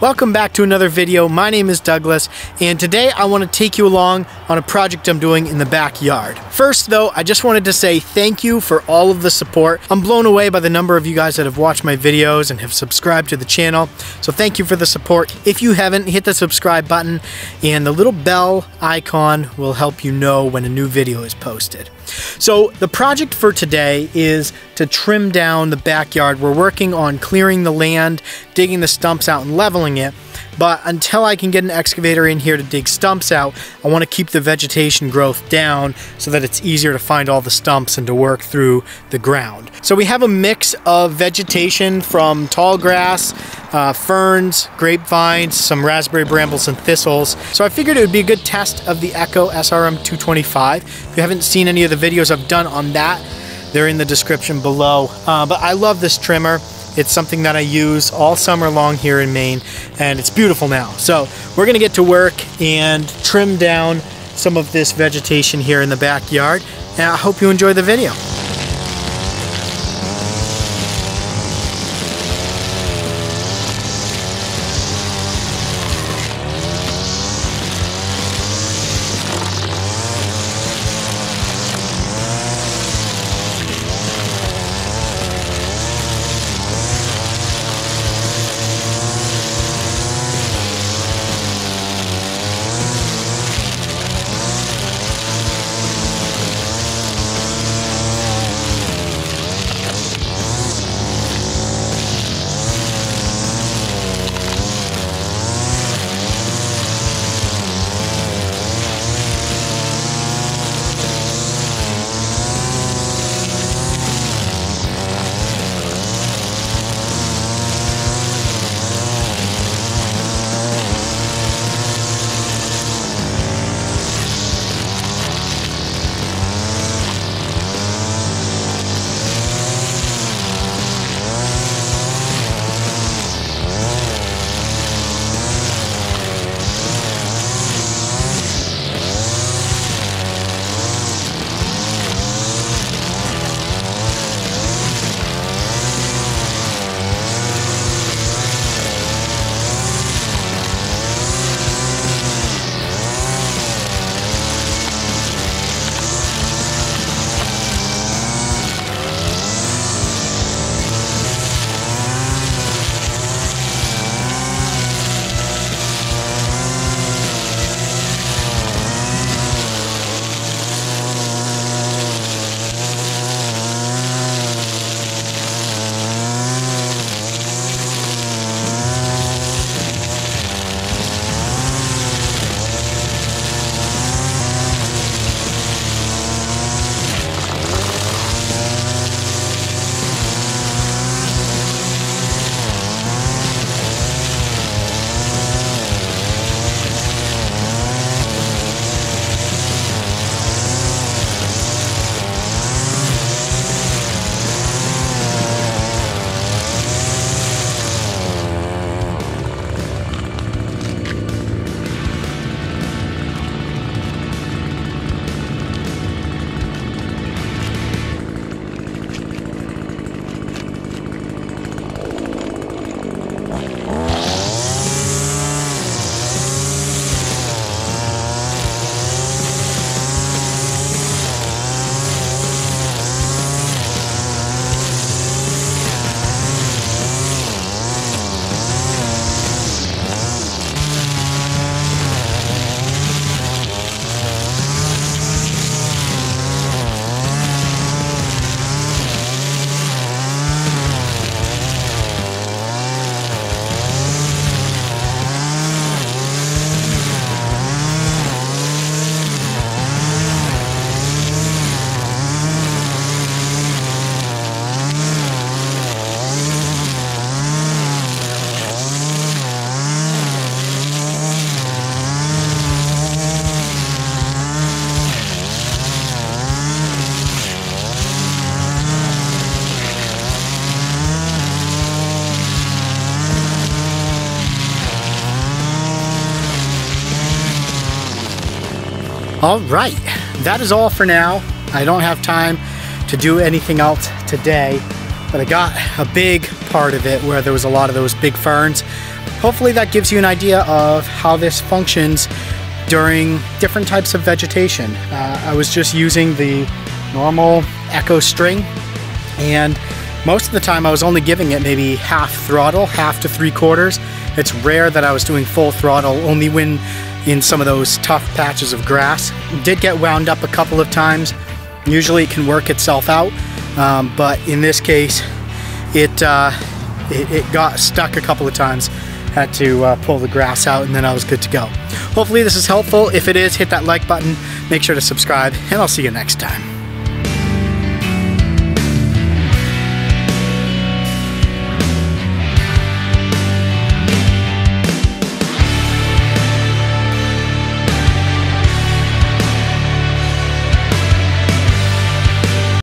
Welcome back to another video. My name is Douglas, and today I want to take you along on a project I'm doing in the backyard. First though, I just wanted to say thank you for all of the support. I'm blown away by the number of you guys that have watched my videos and have subscribed to the channel. So thank you for the support. If you haven't, hit the subscribe button, and the little bell icon will help you know when a new video is posted. So the project for today is to trim down the backyard. We're working on clearing the land, digging the stumps out and leveling it. But until I can get an excavator in here to dig stumps out, I want to keep the vegetation growth down so that it's easier to find all the stumps and to work through the ground. So we have a mix of vegetation from tall grass, ferns, grapevines, some raspberry brambles and thistles. So I figured it would be a good test of the Echo SRM 225. If you haven't seen any of the videos I've done on that, they're in the description below. But I love this trimmer. It's something that I use all summer long here in Maine, and it's beautiful now. So we're gonna get to work and trim down some of this vegetation here in the backyard, and I hope you enjoy the video. All right, that is all for now. I don't have time to do anything else today, but I got a big part of it where there was a lot of those big ferns. hopefully that gives you an idea of how this functions during different types of vegetation. I was just using the normal Echo string, and most of the time I was only giving it maybe half throttle, half to 3/4. It's rare that I was doing full throttle, only when in some of those tough patches of grass. It did get wound up a couple of times. Usually it can work itself out, but in this case it got stuck a couple of times. Had to pull the grass out, and then I was good to go. Hopefully this is helpful. If it is, hit that like button, make sure to subscribe, and I'll see you next time.